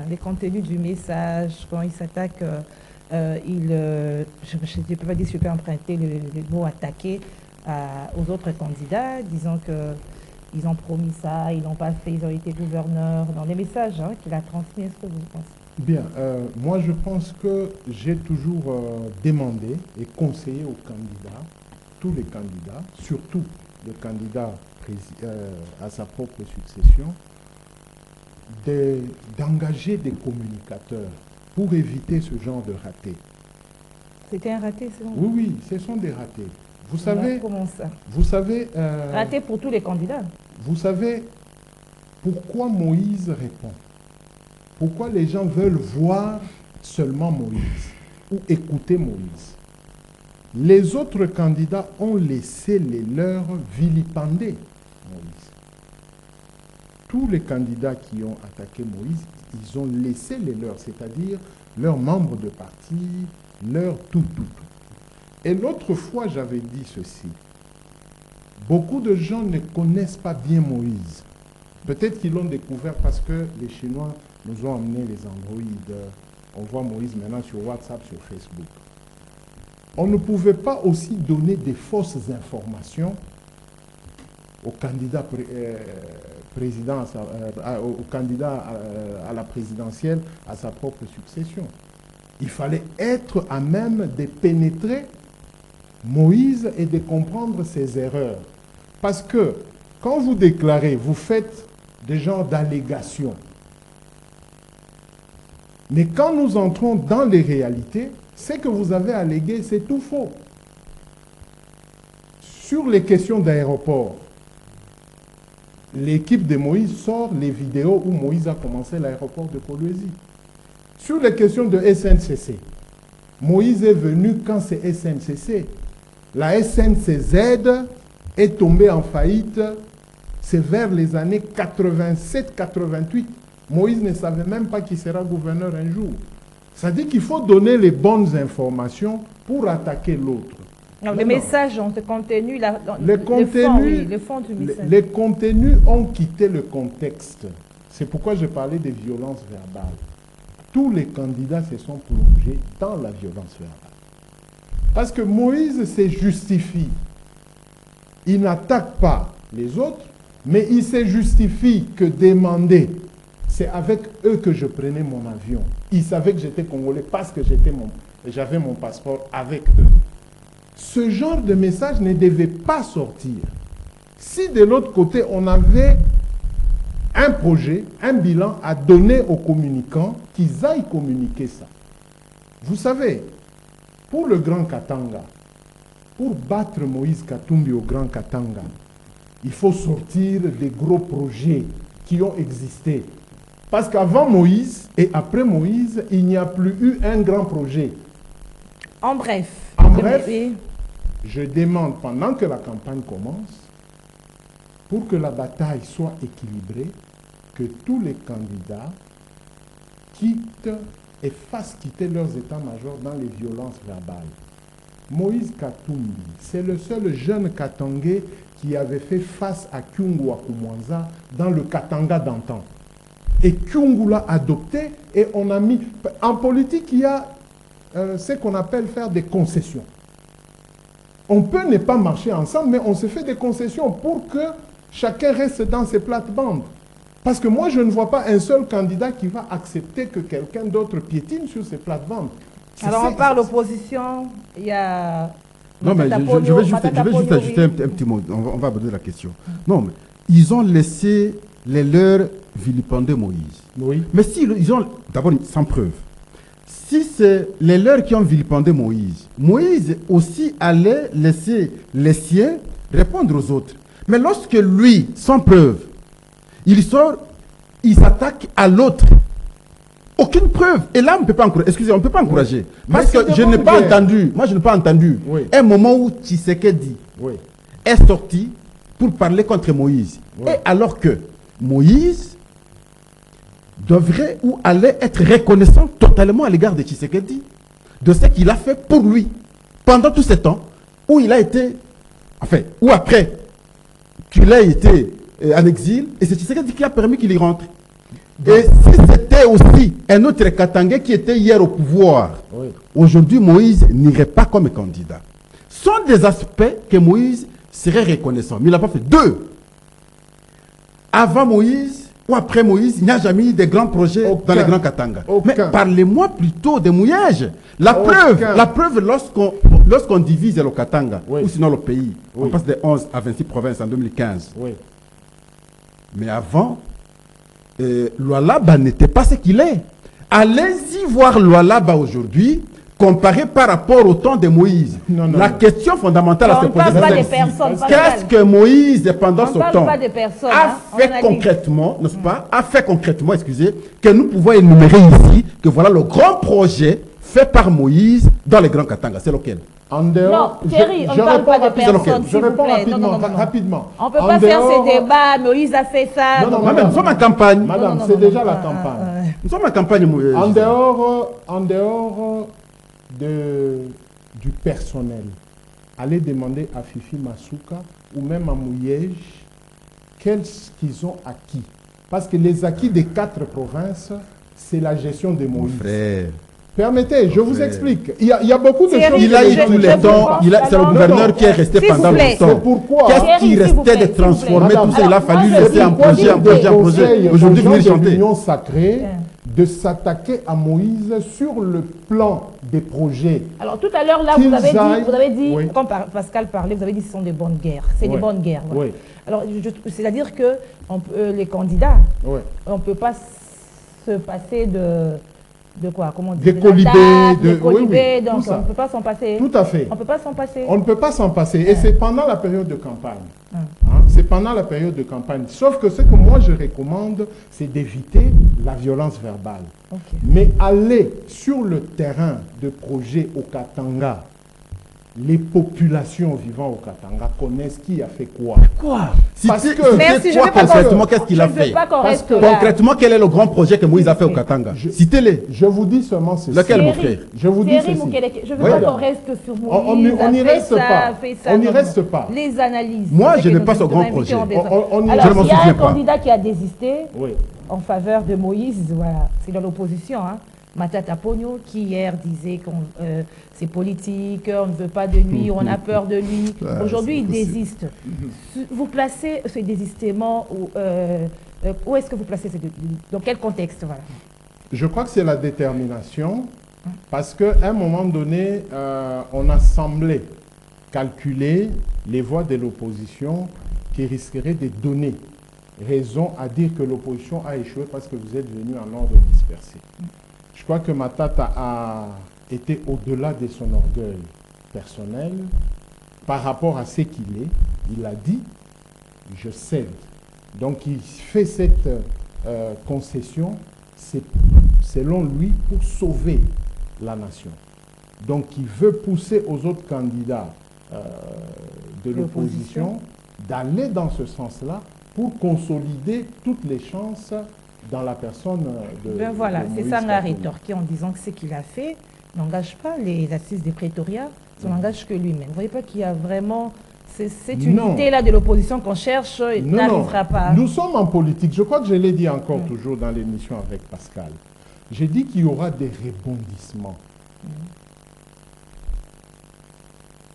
Les contenus du message, quand il s'attaque... je ne peux pas dire que je peux emprunter le mot attaquer aux autres candidats, disant qu'ils ont promis ça, ils n'ont pas fait, ils ont été gouverneurs, dans les messages qu'il a transmis. Est-ce que vous pensez? Bien, moi je pense que j'ai toujours demandé et conseillé aux candidats, tous les candidats, surtout le candidat à sa propre succession, d'engager des communicateurs pour éviter ce genre de raté. C'était un raté, c'est bon? Oui, oui, ce sont des ratés. Vous savez... Comment ça? Vous savez... raté pour tous les candidats. Vous savez pourquoi Moïse répond? Pourquoi les gens veulent voir seulement Moïse ou écouter Moïse? Les autres candidats ont laissé les leurs vilipender Moïse. Tous les candidats qui ont attaqué Moïse, ils ont laissé les leurs, c'est-à-dire leurs membres de parti, leur tout. Et l'autre fois, j'avais dit ceci. Beaucoup de gens ne connaissent pas bien Moïse. Peut-être qu'ils l'ont découvert parce que les Chinois nous ont amené les androïdes. On voit Moïse maintenant sur WhatsApp, sur Facebook. On ne pouvait pas aussi donner des fausses informations aux candidats au candidat à la présidentielle, à sa propre succession. Il fallait être à même de pénétrer Moïse et de comprendre ses erreurs. Parce que quand vous déclarez, vous faites des genres d'allégations. Mais quand nous entrons dans les réalités, ce que vous avez allégué, c'est tout faux. Sur les questions d'aéroport, l'équipe de Moïse sort les vidéos où Moïse a commencé l'aéroport de Kolwezi. Sur les questions de SNCC, Moïse est venu quand c'est SNCC. La SNCZ est tombée en faillite, c'est vers les années 87-88. Moïse ne savait même pas qu'il sera gouverneur un jour. Ça dit qu'il faut donner les bonnes informations pour attaquer l'autre. Le message, le contenu, le fond du message. Les contenus ont quitté le contexte. C'est pourquoi je parlais des violences verbales. Tous les candidats se sont plongés dans la violence verbale. Parce que Moïse se justifie. Il n'attaque pas les autres, mais il se justifie que demander. C'est avec eux que je prenais mon avion. Ils savaient que j'étais congolais parce que j'avais mon passeport avec eux. Ce genre de message ne devait pas sortir. Si de l'autre côté, on avait un projet, un bilan à donner aux communicants, qu'ils aillent communiquer ça. Vous savez, pour le Grand Katanga, pour battre Moïse Katumbi au Grand Katanga, il faut sortir des gros projets qui ont existé. Parce qu'avant Moïse et après Moïse, il n'y a plus eu un grand projet. En bref, Bref, je demande pendant que la campagne commence, pour que la bataille soit équilibrée, que tous les candidats quittent et fassent quitter leurs états-majors dans les violences verbales. Moïse Katumbi, c'est le seul jeune Katangais qui avait fait face à Kyungu Akumwanza dans le Katanga d'antan. Et Kyungu l'a adopté et on a mis... En politique, il y a ce qu'on appelle faire des concessions. On peut ne pas marcher ensemble, mais on se fait des concessions pour que chacun reste dans ses plates-bandes. Parce que moi, je ne vois pas un seul candidat qui va accepter que quelqu'un d'autre piétine sur ses plates-bandes. Alors, on parle opposition, il y a... Non, mais je vais juste ajouter un petit mot. On va aborder la question. Non, mais ils ont laissé les leurs vilipender Moïse. Oui. Mais si ils ont, d'abord, sans preuve, si c'est les leurs qui ont vilipendé Moïse, Moïse aussi allait laisser les siens répondre aux autres. Mais lorsque lui, sans preuve, il sort, il s'attaque à l'autre. Aucune preuve. Et là, on ne peut pas encourager. Excusez, on ne peut pas encourager. Oui. Parce que je n'ai pas entendu, moi je n'ai pas entendu un moment où Tshisekedi est sorti pour parler contre Moïse. Et alors que Moïse devrait ou allait être reconnaissant totalement à l'égard de Tshisekedi, de ce qu'il a fait pour lui pendant tout ce temps où il a été, enfin, ou après qu'il a été en exil, et c'est Tshisekedi qui a permis qu'il y rentre. Et si c'était aussi un autre Katangais qui était hier au pouvoir, aujourd'hui Moïse n'irait pas comme candidat. Ce sont des aspects que Moïse serait reconnaissant. Mais il n'a pas fait. Deux, avant Moïse ou après Moïse, il n'y a jamais eu de grands projets dans les grands Katanga. Mais parlez-moi plutôt des mouillages. La preuve lorsqu'on divise le Katanga, ou sinon le pays, on passe de 11 à 26 provinces en 2015. Mais avant, Lualaba n'était pas ce qu'il est. Allez-y voir Lualaba aujourd'hui, comparé par rapport au temps de Moïse. La question fondamentale à se poser, c'est qu'est-ce que Moïse, pendant ce temps, a fait concrètement, n'est-ce pas, a fait concrètement, excusez, que nous pouvons énumérer ici, que voilà le grand projet fait par Moïse dans les grands Katanga. C'est lequel? En dehors, non, Thierry, on ne parle pas de personnes, je réponds rapidement, rapidement. On ne peut pas faire ces débats, Moïse a fait ça. Nous sommes en campagne. Madame, c'est déjà la campagne. Nous sommes en campagne. En dehors du personnel, allez demander à Fifi Masuka ou même à Mouyej qu'est-ce qu'ils ont acquis. Parce que les acquis des 4 provinces, c'est la gestion des Moïse. Frère. Permettez, je vous explique. Il y a beaucoup de choses. Il a eu tous les temps. C'est le gouverneur qui est resté pendant longtemps. Pourquoi? Qu'est-ce qui restait de transformer tout ça? Il a fallu laisser un projet. Aujourd'hui, venir chanter. L'union sacrée de s'attaquer à Moïse sur le plan des projets. Alors tout à l'heure, là, vous avez dit, quand Pascal parlait, vous avez dit que ce sont des bonnes guerres. C'est des bonnes guerres. Voilà. Alors, c'est-à-dire que les candidats, on ne peut pas se passer de quoi? Comment dire? Des colibés, donc on ne peut pas s'en passer. Tout à fait. On ne peut pas s'en passer. On ne peut pas s'en passer. Et c'est pendant la période de campagne. C'est pendant la période de campagne. Sauf que ce que moi je recommande, c'est d'éviter la violence verbale. Mais aller sur le terrain de projet au Katanga, les populations vivant au Katanga connaissent qui a fait quoi. Quoi? Parce que merci, quoi concrètement, qu'est-ce qu'il a fait? Concrètement, quel est le grand projet que Moïse a fait au Katanga? Citez-les. Je vous dis seulement ceci. Lequel, mon frère? Je vous dis ceci. Je veux pas qu'on reste sur Moïse. On n'y reste pas. On n'y reste pas. Les analyses. Moi, je n'ai pas ce grand projet. Alors, il y a un candidat qui a désisté en faveur de Moïse. Voilà, c'est dans l'opposition. Matata Pogno, qui hier disait que c'est politique, on ne veut pas de lui, on a peur de lui. Aujourd'hui, il désiste. Vous placez ce désistement, où est-ce que vous placez ce désistement? Dans quel contexte? Voilà. Je crois que c'est la détermination, parce qu'à un moment donné, on a semblé calculer les voix de l'opposition qui risqueraient de donner raison à dire que l'opposition a échoué parce que vous êtes venu en ordre dispersé. Je crois que Matata a été au-delà de son orgueil personnel par rapport à ce qu'il est. Il a dit, je cède. Donc il fait cette concession, c'est selon lui pour sauver la nation. donc qui veut pousser aux autres candidats de l'opposition d'aller dans ce sens-là pour consolider toutes les chances dans la personne de Ben voilà, de c'est Moïse ça qu'on a Katumbi. rétorqué en disant que ce qu'il a fait n'engage pas les assises des Pretoria, ça n'engage que lui-même. Vous ne voyez pas qu'il y a vraiment cette Non. unité-là de l'opposition qu'on cherche n'arrivera pas. Nous sommes en politique. Je crois que je l'ai dit encore toujours dans l'émission avec Pascal. J'ai dit qu'il y aura des rebondissements.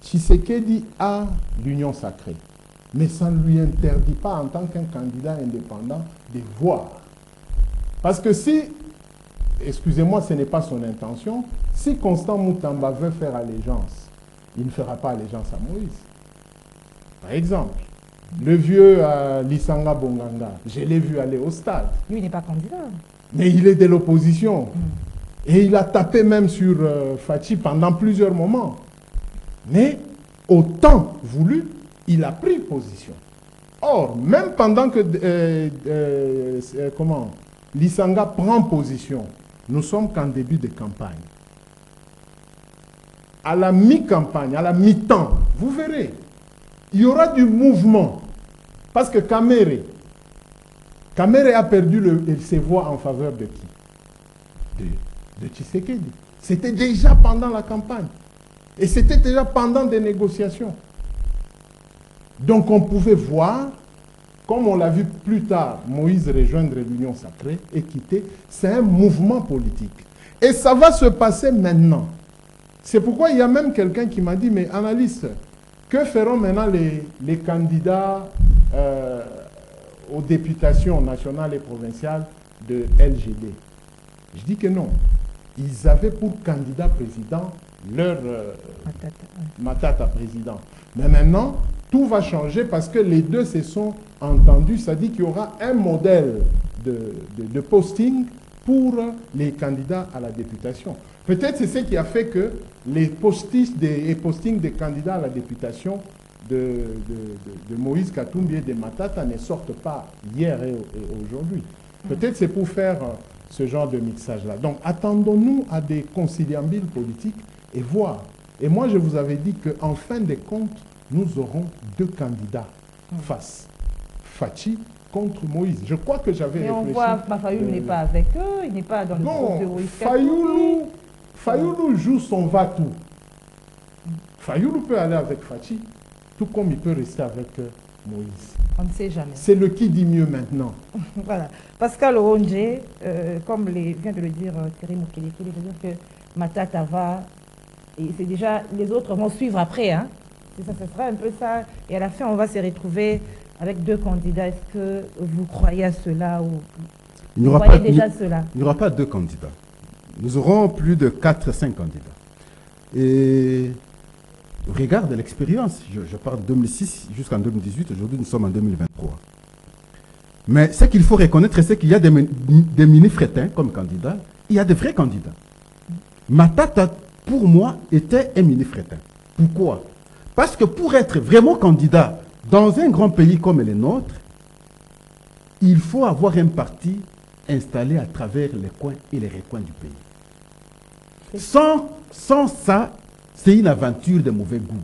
Tshisekedi a l'union sacrée, mais ça ne lui interdit pas en tant qu'un candidat indépendant de voir. Parce que si, excusez-moi, ce n'est pas son intention, si Constant Moutamba veut faire allégeance, il ne fera pas allégeance à Moïse. Par exemple, le vieux Lisanga Bonganga, je l'ai vu aller au stade, Lui, il n'est pas candidat. mais il est de l'opposition. Et il a tapé même sur Fachi pendant plusieurs moments. Mais au temps voulu, il a pris position. Or, même pendant que Lisanga prend position, nous sommes qu'en début de campagne. À la mi-campagne, à la mi-temps, vous verrez, il y aura du mouvement. Parce que Kamere a perdu ses voix en faveur de qui? De Tshisekedi. C'était déjà pendant la campagne. Et c'était déjà pendant des négociations. Donc on pouvait voir, comme on l'a vu plus tard, Moïse rejoindre l'Union sacrée et quitter, c'est un mouvement politique. Et ça va se passer maintenant. C'est pourquoi il y a même quelqu'un qui m'a dit, mais analyste, que feront maintenant les candidats aux députations nationales et provinciales de LGD? Je dis que non. Ils avaient pour candidat président leur Matata président. Mais maintenant, tout va changer parce que les deux se sont entendus. Ça dit qu'il y aura un modèle de posting pour les candidats à la députation. Peut-être c'est ce qui a fait que les postings des candidats à la députation de Moïse Katumbi et de Matata ne sortent pas hier et aujourd'hui. Peut-être c'est pour faire ce genre de mixage-là. Donc attendons-nous à des conciliabules politiques et voir. Et moi je vous avais dit qu'en fin de compte, nous aurons deux candidats face. Fachi contre Moïse. Je crois que j'avais réfléchi. Mais on voit que Fayoulou n'est pas avec eux, il n'est pas dans le groupe de Moïse Katumbi. Fayoulou joue son va-tout. Fayoulou peut aller avec Fachi, tout comme il peut rester avec Moïse. On ne sait jamais. C'est le qui dit mieux maintenant. Voilà. Pascal Ronge, comme vient de le dire Thierry Moukeleke, il veut dire que Matata va, et c'est déjà, les autres vont suivre après. Hein. Ça, ce sera un peu ça. Et à la fin, on va se retrouver avec deux candidats. Est-ce que vous croyez à cela ou Il n'y vous aura, voyez déjà cela? Il n'y aura pas deux candidats. Nous aurons plus de 4-5 candidats. Et regarde l'expérience. Je parle de 2006 jusqu'en 2018. Aujourd'hui, nous sommes en 2023. Mais ce qu'il faut reconnaître, c'est qu'il y a des mini-frétins comme candidats. Il y a des vrais candidats. Matata, pour moi, était un mini-frétin. Pourquoi? Parce que pour être vraiment candidat dans un grand pays comme le nôtre, il faut avoir un parti installé à travers les coins et les recoins du pays. Sans ça, c'est une aventure de mauvais goût.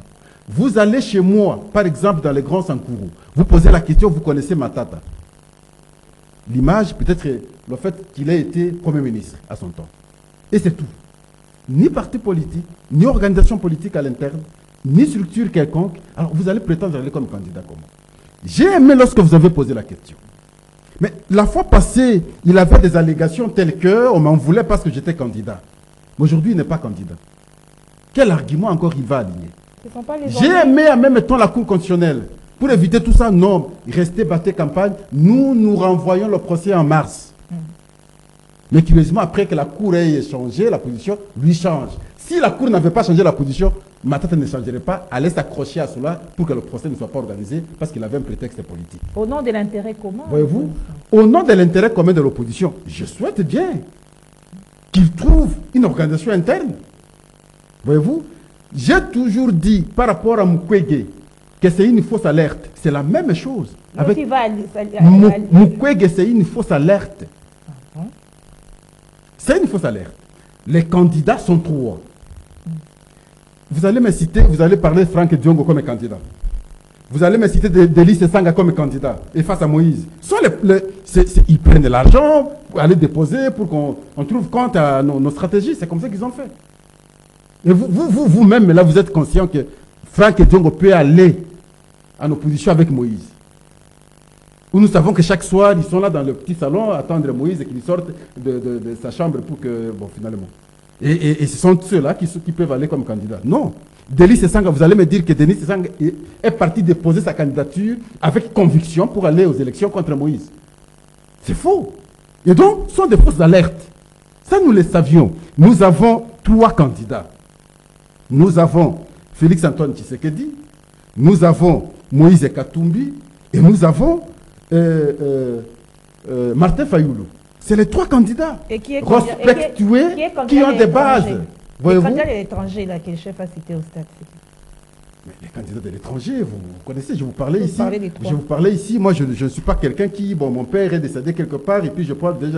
Vous allez chez moi, par exemple dans les grands Sankourou, vous posez la question, vous connaissez Matata. L'image, peut-être le fait qu'il ait été Premier ministre à son temps. Et c'est tout. Ni parti politique, ni organisation politique à l'interne, ni structure quelconque. Alors vous allez prétendre aller comme candidat comment? J'ai aimé lorsque vous avez posé la question. Mais la fois passée, il avait des allégations telles que on m'en voulait parce que j'étais candidat. Mais aujourd'hui, il n'est pas candidat. Quel argument encore il va aligner? J'ai aimé en même temps la Cour constitutionnelle. Pour éviter tout ça, non, restez, battez campagne. Nous renvoyons le procès en mars. Mais curieusement, après que la Cour ait changé la position, lui change. Si la Cour n'avait pas changé la position, Matata ne changerait pas, allait s'accrocher à cela pour que le procès ne soit pas organisé parce qu'il avait un prétexte politique. Au nom de l'intérêt commun. Voyez-vous, au nom de l'intérêt commun de l'opposition, je souhaite bien qu'il trouve une organisation interne. Voyez-vous, j'ai toujours dit par rapport à Mukwege que c'est une fausse alerte. C'est la même chose. Avec Mukwege, c'est une fausse alerte. C'est une fausse alerte. Les candidats sont trois. vous allez me citer, vous allez parler de Franck Diongo comme candidat. Vous allez me citer Delis Sanga comme candidat. Et face à Moïse. Ils prennent de l'argent pour aller déposer, pour qu'on trouve compte à nos stratégies. C'est comme ça qu'ils ont fait. Et vous-même, là, vous êtes conscient que Franck Diongo peut aller en opposition avec Moïse. Où nous savons que chaque soir, ils sont là dans le petit salon à attendre Moïse et qu'il sorte de sa chambre pour que, bon, finalement. Et ce sont ceux-là qui peuvent aller comme candidats. Non. Delis Sanga, vous allez me dire que Delis Sanga est parti déposer sa candidature avec conviction pour aller aux élections contre Moïse. C'est faux. Et donc, ce sont des fausses alertes. Ça, nous le savions. Nous avons 3 candidats. Nous avons Félix-Antoine Tshisekedi, nous avons Moïse Katumbi et nous avons Martin Fayoulou. C'est les 3 candidats respectueux qui ont des bases. Les candidats de l'étranger que le chef a cité au stade. Mais les candidats de l'étranger, vous connaissez, je vous parlais ici. Je vous parlais ici. Moi, je ne suis pas quelqu'un qui, bon, mon père est décédé quelque part et puis je prends des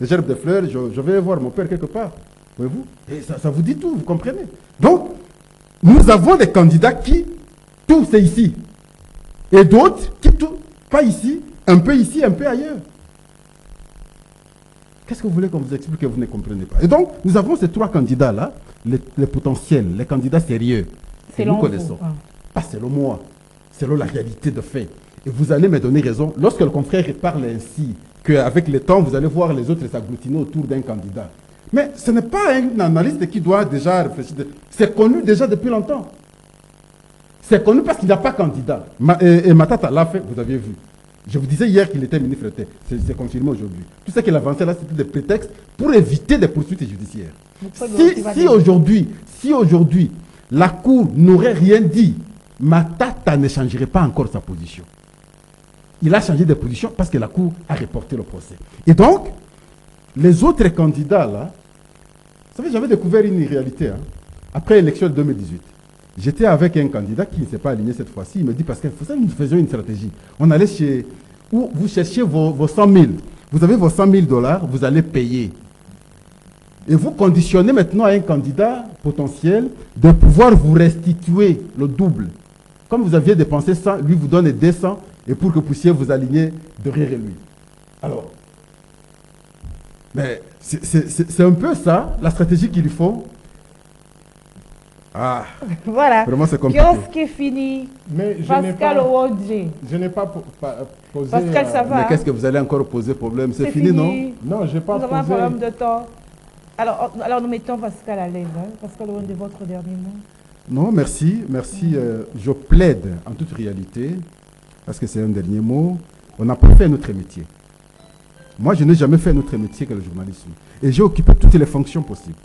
gerbes de fleurs, je vais voir mon père quelque part. Voyez-vous? Et ça vous dit tout, vous comprenez? Donc, nous avons des candidats qui, tout c'est ici. Et d'autres qui, tout, pas ici, un peu ailleurs. Qu'est-ce que vous voulez qu'on vous explique que vous ne comprenez pas? Et donc, nous avons ces 3 candidats-là, les potentiels, les candidats sérieux, que nous connaissons. Pas selon moi, selon la réalité de fait. Et vous allez me donner raison. Lorsque le confrère parle ainsi, qu'avec le temps, vous allez voir les autres s'agglutiner autour d'un candidat. Mais ce n'est pas un analyste qui doit déjà réfléchir. C'est connu déjà depuis longtemps. C'est connu parce qu'il n'y a pas candidat. Et Matata l'a fait, vous aviez vu. Je vous disais hier qu'il était ministre, c'est confirmé aujourd'hui. Tout ce qu'il avançait là, c'était des prétextes pour éviter des poursuites judiciaires. Si aujourd'hui, la Cour n'aurait rien dit, Matata ne changerait pas encore sa position. Il a changé de position parce que la Cour a reporté le procès. Et donc, les autres candidats là, vous savez, j'avais découvert une réalité. Hein. Après l'élection de 2018, j'étais avec un candidat qui ne s'est pas aligné cette fois-ci. Il me dit, parce que nous faisions une stratégie. On allait chez où vous cherchiez vos 100 000. Vous avez vos 100 000 $, vous allez payer. Et vous conditionnez maintenant à un candidat potentiel de pouvoir vous restituer le double. Comme vous aviez dépensé 100, lui vous donne 200 et pour que vous puissiez vous aligner derrière lui. Alors, mais c'est un peu ça, la stratégie qu'il lui faut. Ah, voilà. Vraiment, c'est compliqué. Kiosque est fini. Mais Pascal Owodje. Je n'ai pas posé... Pascal, ça va. Mais qu'est-ce que vous allez encore poser problème? C'est fini, non? Non, je n'ai pas posé... posé... Nous avons un problème de temps. Alors nous mettons Pascal à l'aise. Hein? Pascal Owodje, votre dernier mot. Non, merci. Merci. Je plaide en toute réalité, parce que c'est un dernier mot, on n'a pas fait notre métier. Moi, je n'ai jamais fait notre métier que le journalisme. Et j'ai occupé toutes les fonctions possibles,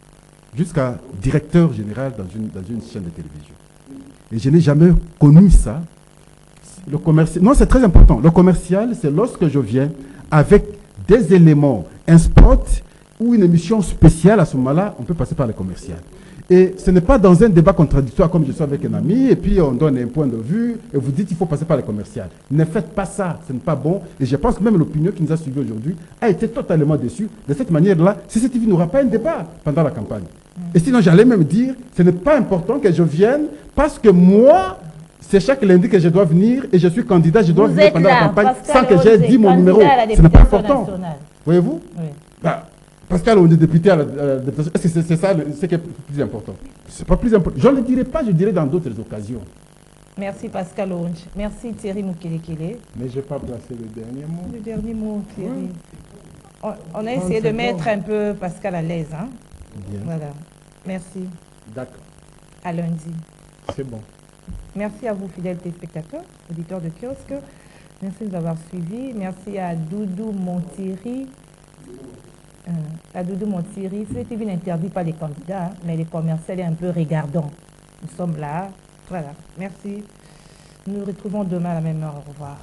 jusqu'à directeur général dans une chaîne de télévision. Et je n'ai jamais connu ça. Le commercial, non, c'est très important. Le commercial, c'est lorsque je viens avec des éléments, un spot ou une émission spéciale, à ce moment-là, on peut passer par le commercial. Et ce n'est pas dans un débat contradictoire comme je suis avec un ami, et puis on donne un point de vue, et vous dites qu'il faut passer par le commercial. Ne faites pas ça, ce n'est pas bon. Et je pense que même l'opinion qui nous a suivis aujourd'hui a été totalement déçue. De cette manière-là, CCTV n'aura pas un débat pendant la campagne. Et sinon, j'allais même dire, ce n'est pas important que je vienne, parce que moi, c'est chaque lundi que je dois venir, et je suis candidat, je dois venir pendant la campagne, sans que j'ai dit mon numéro. Ce n'est pas important. Voyez-vous? Oui. Bah, Pascal, on est député à la députation. Est-ce que c'est ça ce qui est plus important? Ce n'est pas plus important. Je ne le dirai pas, je dirai dans d'autres occasions. Merci Pascal Owodje. Merci Thierry Moukelekele. Mais je n'ai pas placé le dernier mot. Le dernier mot, Thierry. Oui. On a essayé de mettre un peu Pascal à l'aise. Hein? Bien. Voilà. Merci. D'accord. À lundi. C'est bon. Merci à vous, fidèles téléspectateurs, auditeurs de Kiosque. Merci de nous avoir suivis. Merci à Doudou Montieri. Doudou Montieri, CCTV n'interdit pas les candidats, hein, mais les commerciaux est un peu regardant. Nous sommes là. Voilà. Merci. Nous nous retrouvons demain à la même heure. Au revoir.